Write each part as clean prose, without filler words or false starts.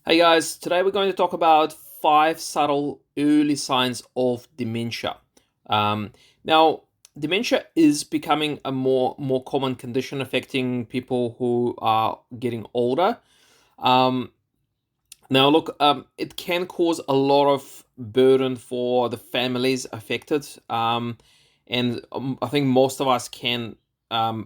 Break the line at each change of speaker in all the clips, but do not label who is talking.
Hey guys, today we're going to talk about 5 subtle early signs of dementia. Now, dementia is becoming a more common condition affecting people who are getting older. Um, it can cause a lot of burden for the families affected, and I think most of us can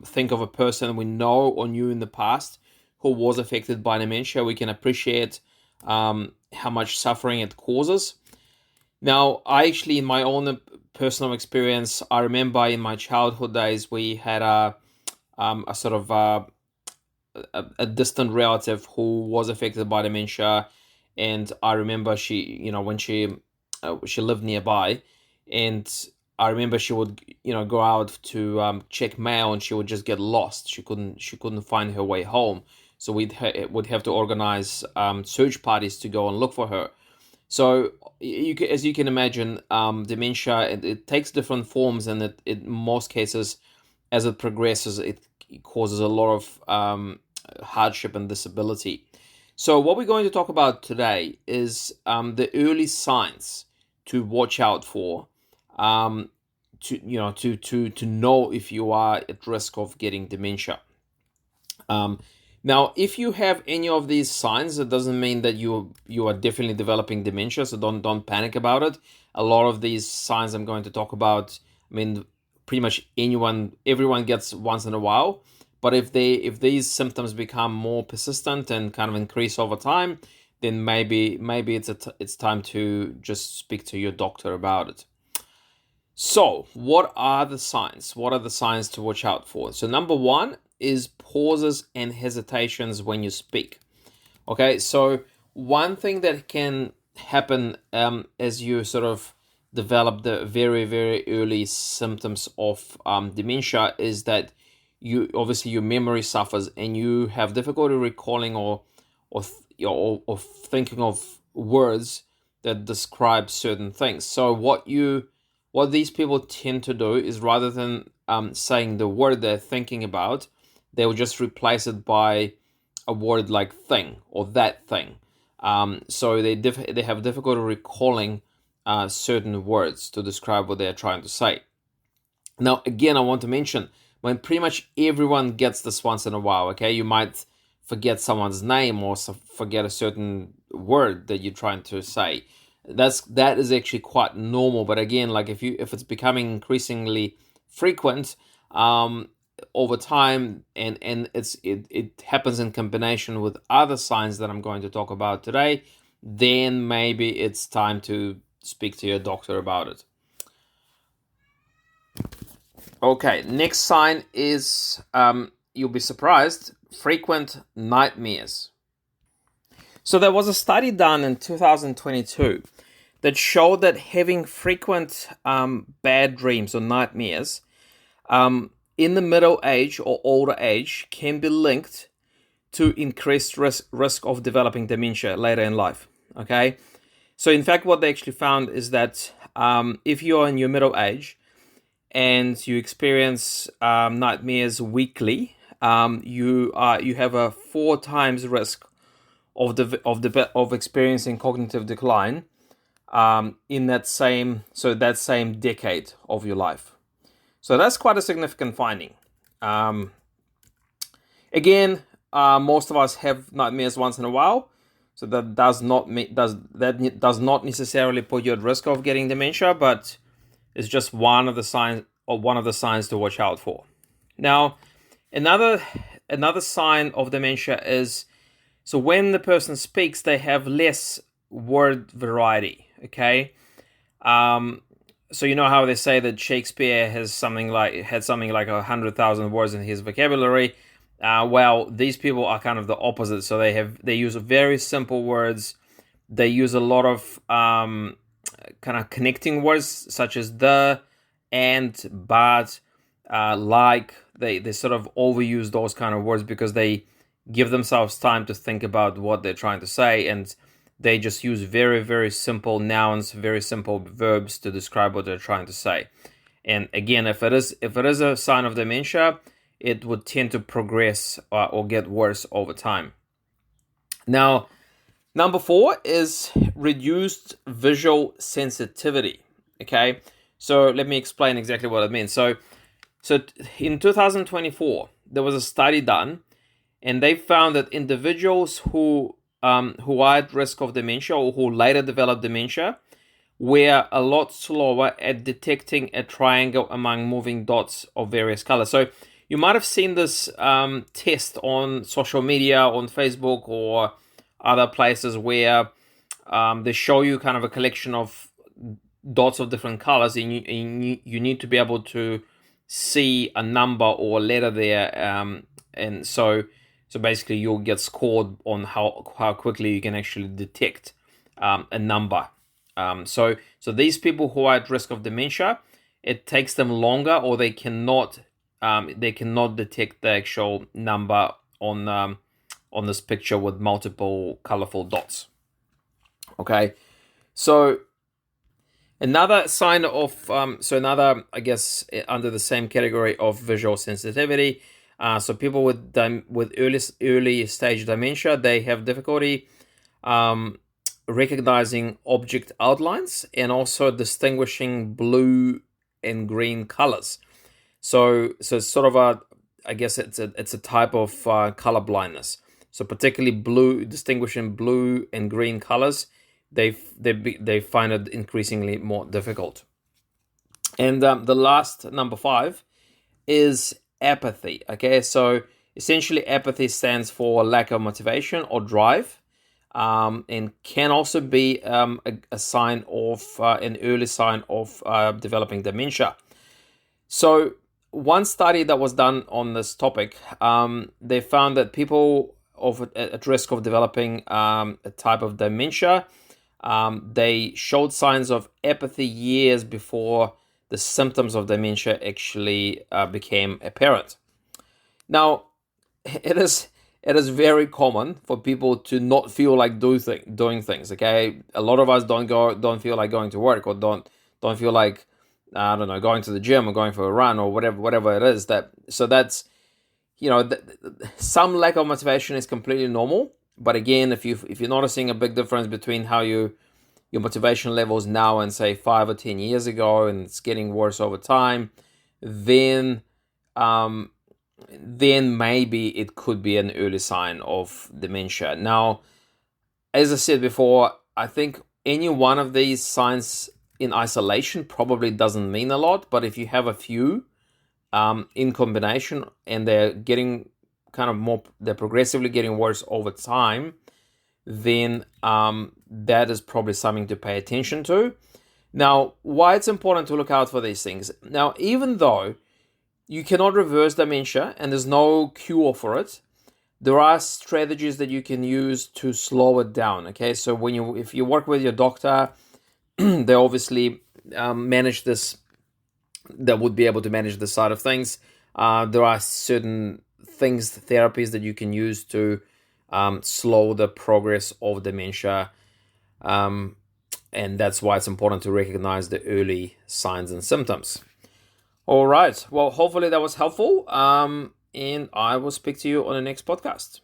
think of a person we know or knew in the past who was affected by dementia. We can appreciate how much suffering it causes. Now, I actually, in my own personal experience, I remember in my childhood days we had a sort of a distant relative who was affected by dementia, and I remember when she lived nearby, and I remember she would go out to check mail, and she would just get lost. She couldn't find her way home, so would have to organize search parties to go and look for her. So as you can imagine, dementia it takes different forms, and in most cases, as it progresses, it causes a lot of hardship and disability. So what we're going to talk about today is the early signs to watch out for, um, to know if you are at risk of getting dementia. Um, Now, if you have any of these signs, it doesn't mean that you are definitely developing dementia. So don't panic about it. A lot of these signs I'm going to talk about, I mean, pretty much everyone gets once in a while. But if these symptoms become more persistent and kind of increase over time, then maybe it's time to just speak to your doctor about it. So, what are the signs? What are the signs to watch out for? So, number one is pauses and hesitations when you speak. Okay, so one thing that can happen as you sort of develop the very, very early symptoms of dementia is that your memory suffers and you have difficulty recalling or thinking of words that describe certain things. So what these people tend to do is rather than saying the word they're thinking about, they will just replace it by a word like thing or that thing. So they have difficulty recalling certain words to describe what they're trying to say. Now, again, I want to mention when pretty much everyone gets this once in a while. Okay, you might forget someone's name or forget a certain word that you're trying to say. That is actually quite normal. But again, like if it's becoming increasingly frequent, over time, and it happens in combination with other signs that I'm going to talk about today, then maybe it's time to speak to your doctor about it. Okay, next sign is you'll be surprised, frequent nightmares. So there was a study done in 2022 that showed that having frequent bad dreams or nightmares in the middle age or older age can be linked to increased risk of developing dementia later in life. Okay, so in fact, what they actually found is that if you're in your middle age and you experience nightmares weekly, you have a 4 times risk of experiencing cognitive decline in that same decade of your life. So that's quite a significant finding. Um, Again, most of us have nightmares once in a while, so that does not necessarily put you at risk of getting dementia, but it's just one of the signs to watch out for. Now, another sign of dementia is so when the person speaks, they have less word variety. Okay, so you know how they say that Shakespeare had something like 100,000 words in his vocabulary. Well, these people are kind of the opposite. So they use very simple words. They use a lot of kind of connecting words such as the, and, but, like. They sort of overuse those kind of words because they give themselves time to think about what they're trying to say, and they just use very, very simple nouns, very simple verbs to describe what they're trying to say. And again, if it is a sign of dementia, it would tend to progress or get worse over time. Now, Number 4 is reduced visual sensitivity. Okay, so let me explain exactly what it means. So in 2024, there was a study done, and they found that individuals who are at risk of dementia or who later develop dementia were a lot slower at detecting a triangle among moving dots of various colors. So you might have seen this test on social media, on Facebook or other places where they show you kind of a collection of dots of different colors, and you need to be able to see a number or a letter there, and so basically you'll get scored on how quickly you can actually detect a number. So these people who are at risk of dementia, it takes them longer, or they cannot detect the actual number on this picture with multiple colorful dots. Okay, so another sign of another, I guess, under the same category of visual sensitivity. So people with early stage dementia, they have difficulty recognizing object outlines and also distinguishing blue and green colors. So it's sort of I guess it's a type of color blindness. So particularly distinguishing blue and green colors, they find it increasingly more difficult. And the last, number 5, is apathy. Okay, so essentially apathy stands for lack of motivation or drive, and can also be a sign of an early sign of developing dementia. So one study that was done on this topic, they found that people at risk of developing a type of dementia, they showed signs of apathy years before the symptoms of dementia actually became apparent. Now, it is very common for people to not feel like doing things. Okay, a lot of us don't feel like going to work, or don't feel like, I don't know, going to the gym or going for a run or whatever it is. That's some lack of motivation is completely normal. But again, if you're noticing a big difference between how your motivation levels now and say 5 or 10 years ago, and it's getting worse over time, then maybe it could be an early sign of dementia. Now, as I said before, I think any one of these signs in isolation probably doesn't mean a lot, but if you have a few in combination, and they're getting they're progressively getting worse over time, then that is probably something to pay attention to. Now, why it's important to look out for these things. Now, even though you cannot reverse dementia and there's no cure for it, there are strategies that you can use to slow it down. Okay, so if you work with your doctor, they obviously manage this. That would be able to manage this side of things. There are certain therapies that you can use to slow the progress of dementia, and that's why it's important to recognize the early signs and symptoms. All right. Well, hopefully that was helpful, and I will speak to you on the next podcast.